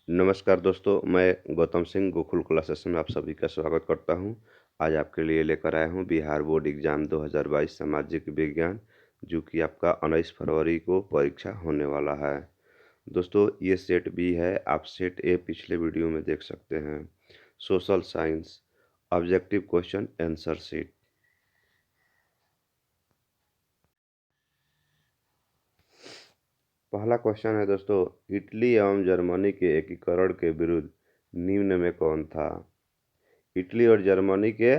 नमस्कार दोस्तों, मैं गौतम सिंह गोकुल क्लासेस में आप सभी का स्वागत करता हूं। आज आपके लिए लेकर आया हूं बिहार बोर्ड एग्ज़ाम 2022 सामाजिक विज्ञान, जो कि आपका 19 फरवरी को परीक्षा होने वाला है। दोस्तों, ये सेट बी है, आप सेट ए पिछले वीडियो में देख सकते हैं। Social science objective question answer sheet. पहला क्वेश्चन है दोस्तों, इटली एवं जर्मनी के एकीकरण के विरुद्ध निम्न में कौन था? इटली और जर्मनी के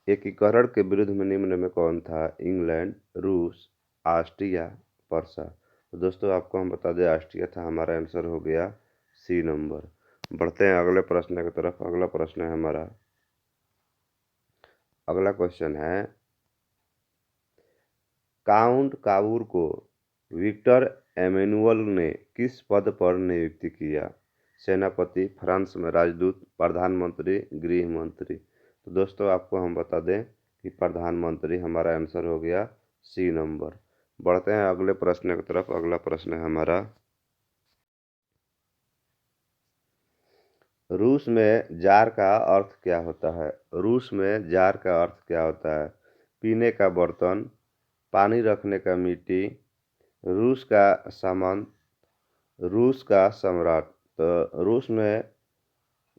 एकीकरण के विरुद्ध में निम्न में कौन था? इंग्लैंड, रूस, ऑस्ट्रिया, पर्सा। तो दोस्तों, आपको हम बता दें ऑस्ट्रिया था। हमारा आंसर हो गया सी नंबर। बढ़ते हैं अगले प्रश्न की तरफ। अगला प्रश्न है हमारा, अगला क्वेश्चन है, काउंट काबूर को विक्टर एमेनुअल ने किस पद पर नियुक्त किया? सेनापति, फ्रांस में राजदूत, प्रधानमंत्री, गृह मंत्री। तो दोस्तों, आपको हम बता दें कि प्रधानमंत्री हमारा आंसर हो गया सी नंबर। बढ़ते हैं अगले प्रश्न की तरफ। अगला प्रश्न है हमारा, रूस में जार का अर्थ क्या होता है? रूस में जार का अर्थ क्या होता है? पीने का बर्तन, पानी रखने का मिट्टी, रूस का सामान, रूस का सम्राट। तो रूस में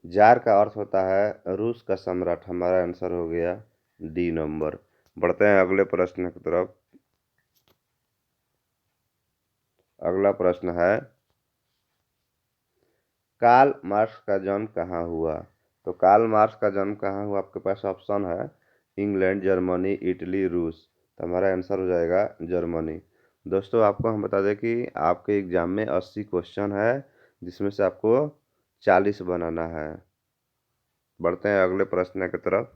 जार का अर्थ होता है रूस का सम्राट। हमारा आंसर हो गया डी नंबर। बढ़ते हैं अगले प्रश्न की तरफ। अगला प्रश्न है, कार्ल मार्क्स का जन्म कहाँ हुआ? तो कार्ल मार्क्स का जन्म कहाँ हुआ? आपके पास ऑप्शन है इंग्लैंड, जर्मनी, इटली, रूस। तो हमारा आंसर हो जाएगा जर्मनी। दोस्तों, आपको हम बता दें कि आपके एग्जाम में 80 क्वेश्चन है, जिसमें से आपको 40 बनाना है। बढ़ते हैं अगले प्रश्न की तरफ।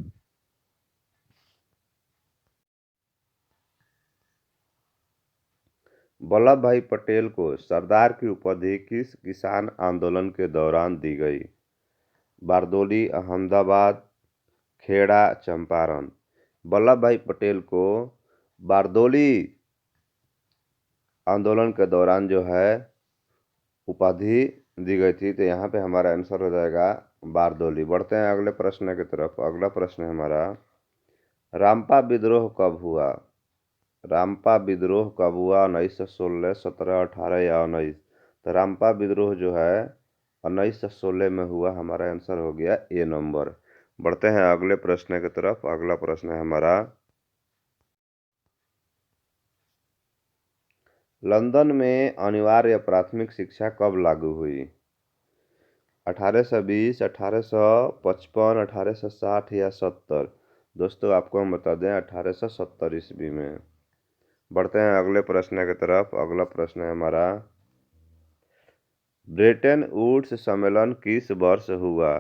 वल्लभ भाई पटेल को सरदार की उपाधि किस किसान आंदोलन के दौरान दी गई? बारदोली, अहमदाबाद, खेड़ा, चंपारण। वल्लभ भाई पटेल को बारदोली आंदोलन के दौरान जो है उपाधि दी गई थी। तो यहाँ पे हमारा आंसर हो जाएगा बारदोली। बढ़ते हैं अगले प्रश्न की तरफ। अगला प्रश्न है हमारा, रामपा विद्रोह कब हुआ? रामपा विद्रोह कब हुआ? 1916, 17, 18 या 19? तो रामपा विद्रोह जो है 1916 में हुआ। हमारा आंसर हो गया ए नंबर। बढ़ते हैं अगले प्रश्न की तरफ। अगला प्रश्न है हमारा, लंदन में अनिवार्य प्राथमिक शिक्षा कब लागू हुई? 1820, 1855, 1860 या 70? दोस्तों, आपको हम बता दें 1870 ईस्वी में। बढ़ते हैं अगले प्रश्न की तरफ। अगला प्रश्न है हमारा, ब्रेटन वुड्स सम्मेलन किस वर्ष हुआ?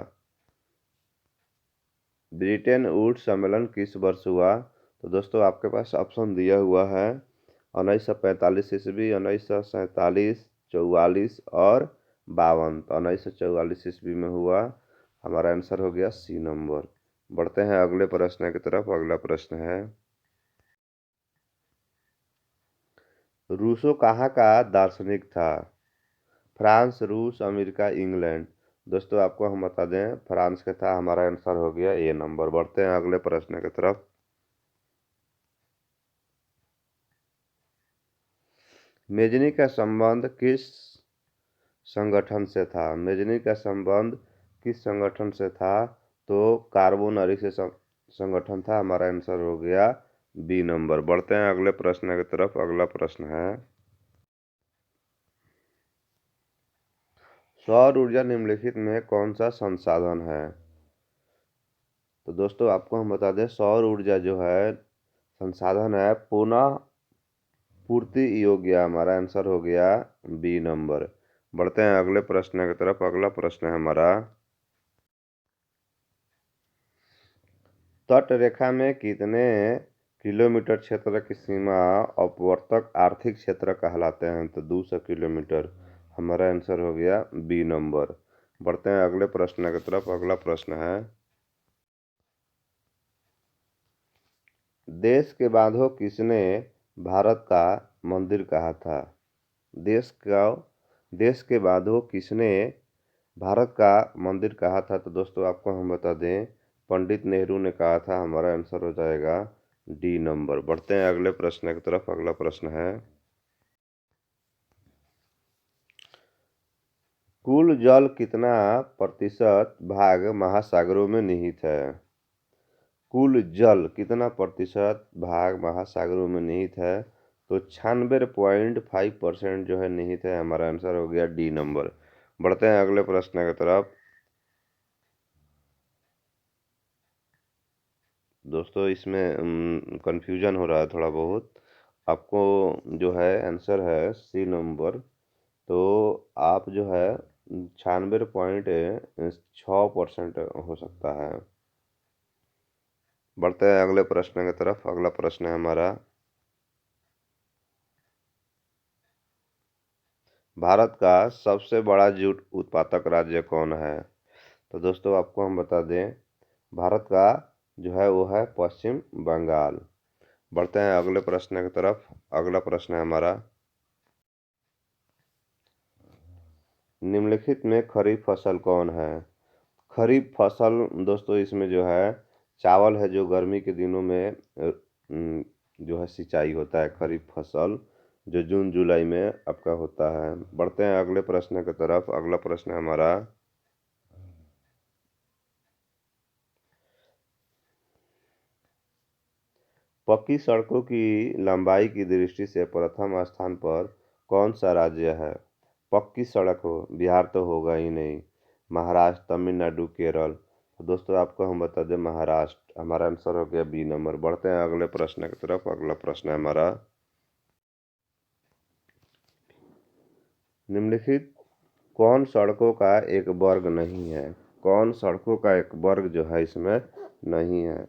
ब्रिटेन वुड्स सम्मेलन किस वर्ष हुआ? तो दोस्तों, आपके पास ऑप्शन दिया हुआ है 1945 ईस्वी, 1947, 44 और 52। तो 1944 ईस्वी में हुआ। हमारा आंसर हो गया सी नंबर। बढ़ते हैं अगले प्रश्न की तरफ। अगला प्रश्न है, रूसो कहाँ का दार्शनिक था? फ्रांस, रूस, अमेरिका, इंग्लैंड। दोस्तों, आपको हम बता दें फ्रांस का था। हमारा आंसर हो गया ए नंबर। बढ़ते हैं अगले प्रश्न की तरफ। मेजनी का संबंध किस संगठन से था? मेजनी का संबंध किस संगठन से था? तो कार्बोनरी से संगठन था। हमारा आंसर हो गया बी नंबर। बढ़ते हैं अगले प्रश्न की तरफ। अगला प्रश्न है, सौर ऊर्जा निम्नलिखित में कौन सा संसाधन है? तो दोस्तों, आपको हम बता दें सौर ऊर्जा जो है संसाधन है पुनः पूर्ति योग्य। हमारा आंसर हो गया बी नंबर। बढ़ते हैं अगले प्रश्न की तरफ। अगला प्रश्न है हमारा, तट रेखा में कितने किलोमीटर क्षेत्र की सीमा अपवर्तक आर्थिक क्षेत्र कहलाते हैं? तो 200 किलोमीटर। हमारा आंसर हो गया बी नंबर। बढ़ते हैं अगले प्रश्न की तरफ। अगला प्रश्न है, देश के बांधो किसने भारत का मंदिर कहा था? देश का देश के बांधो किसने भारत का मंदिर कहा था? तो दोस्तों आपको हम बता दें, पंडित नेहरू ने कहा था। हमारा आंसर हो जाएगा डी नंबर। बढ़ते हैं अगले प्रश्न की तरफ। अगला प्रश्न है, कुल जल कितना प्रतिशत भाग महासागरों में निहित है? कुल जल कितना प्रतिशत भाग महासागरों में निहित है? तो 96.5% जो है निहित है। हमारा आंसर हो गया डी नंबर। बढ़ते हैं अगले प्रश्न की तरफ। दोस्तों इसमें कंफ्यूजन हो रहा है थोड़ा बहुत। आपको जो है आंसर है सी नंबर। तो आप जो है 96.6% हो सकता है। बढ़ते हैं अगले प्रश्न की तरफ। अगला प्रश्न है हमारा, भारत का सबसे बड़ा जूट उत्पादक राज्य कौन है? तो दोस्तों आपको हम बता दें, भारत का जो है वो है पश्चिम बंगाल। बढ़ते हैं अगले प्रश्न की तरफ। अगला प्रश्न है हमारा, निम्नलिखित में खरीफ फसल कौन है? खरीफ फसल दोस्तों इसमें जो है चावल है, जो गर्मी के दिनों में जो है सिंचाई होता है। खरीफ फसल जो जून जुलाई में आपका होता है। बढ़ते हैं अगले प्रश्न की तरफ। अगला प्रश्न है हमारा, पक्की सड़कों की लंबाई की दृष्टि से प्रथम स्थान पर कौन सा राज्य है? पक्की सड़क हो, बिहार तो होगा ही नहीं, महाराष्ट्र, तमिलनाडु, केरल। तो दोस्तों आपको हम बता दें महाराष्ट्र। हमारा आंसर हो गया बी नंबर। बढ़ते हैं अगले प्रश्न की तरफ। अगला प्रश्न है हमारा, निम्नलिखित कौन सड़कों का एक वर्ग नहीं है? कौन सड़कों का एक वर्ग जो है इसमें नहीं है?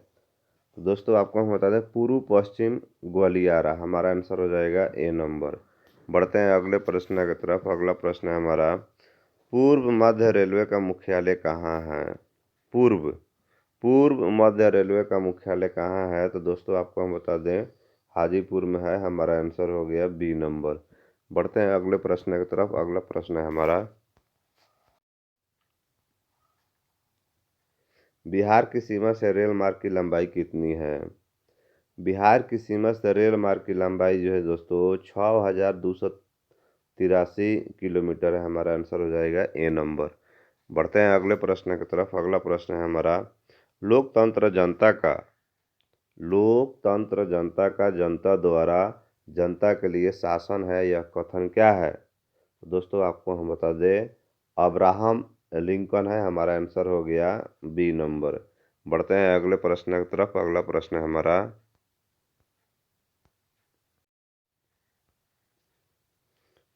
तो दोस्तों आपको हम बता दें पूर्व पश्चिम ग्वालियारा। हमारा आंसर हो जाएगा ए नंबर। बढ़ते हैं अगले प्रश्न की तरफ। अगला प्रश्न है हमारा, पूर्व मध्य रेलवे का मुख्यालय कहाँ है? पूर्व पूर्व मध्य रेलवे का मुख्यालय कहाँ है? तो दोस्तों आपको हम बता दें हाजीपुर में है। हमारा आंसर हो गया बी नंबर। बढ़ते हैं अगले प्रश्न की तरफ। अगला प्रश्न है हमारा, बिहार की सीमा से रेल मार्ग की लंबाई कितनी है? बिहार की सीमा से रेल मार्ग की लंबाई जो है दोस्तों 6283 किलोमीटर है। हमारा आंसर हो जाएगा ए नंबर। बढ़ते हैं अगले प्रश्न की तरफ। अगला प्रश्न है हमारा, लोकतंत्र जनता का लोकतंत्र जनता का जनता द्वारा जनता के लिए शासन है, यह कथन क्या है? तो दोस्तों आपको हम बता दें अब्राहम लिंकन है। हमारा आंसर हो गया बी नंबर। बढ़ते हैं अगले प्रश्न की तरफ। अगला प्रश्न है हमारा,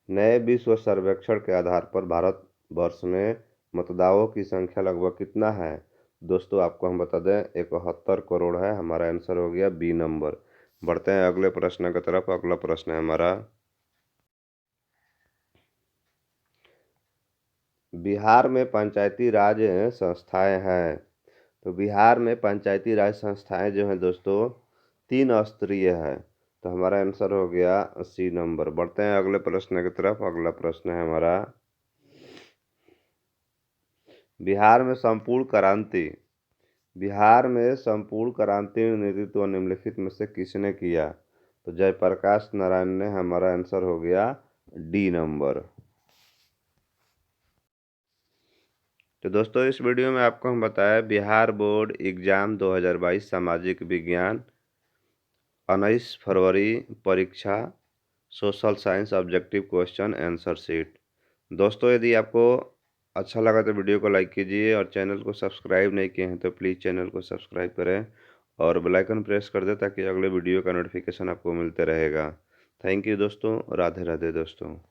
नए विश्व सर्वेक्षण के आधार पर भारत वर्ष में मतदाताओं की संख्या लगभग कितना है? दोस्तों आपको हम बता दें 71 करोड़ है। हमारा आंसर हो गया बी नंबर। बढ़ते हैं अगले प्रश्न की तरफ। अगला प्रश्न है हमारा, बिहार में पंचायती राज संस्थाएं हैं। तो बिहार में पंचायती राज संस्थाएं जो हैं दोस्तों 3 स्तरीय है। तो हमारा आंसर हो गया सी नंबर। बढ़ते हैं अगले प्रश्न की तरफ। अगला प्रश्न है हमारा, बिहार में संपूर्ण क्रांति बिहार में संपूर्ण क्रांति नेतृत्व निम्नलिखित में से किसने किया? तो जयप्रकाश नारायण ने। हमारा आंसर हो गया डी नंबर। तो दोस्तों इस वीडियो में आपको हम बताया बिहार बोर्ड एग्जाम 2022 सामाजिक विज्ञान 19 फरवरी परीक्षा social science objective question answer sheet. दोस्तों यदि आपको अच्छा लगा तो वीडियो को लाइक कीजिए, और चैनल को सब्सक्राइब नहीं किए हैं तो प्लीज़ चैनल को सब्सक्राइब करें और बेल आइकन प्रेस कर दें, ताकि अगले वीडियो का नोटिफिकेशन आपको मिलते रहेगा। थैंक यू दोस्तों। राधे राधे दोस्तों।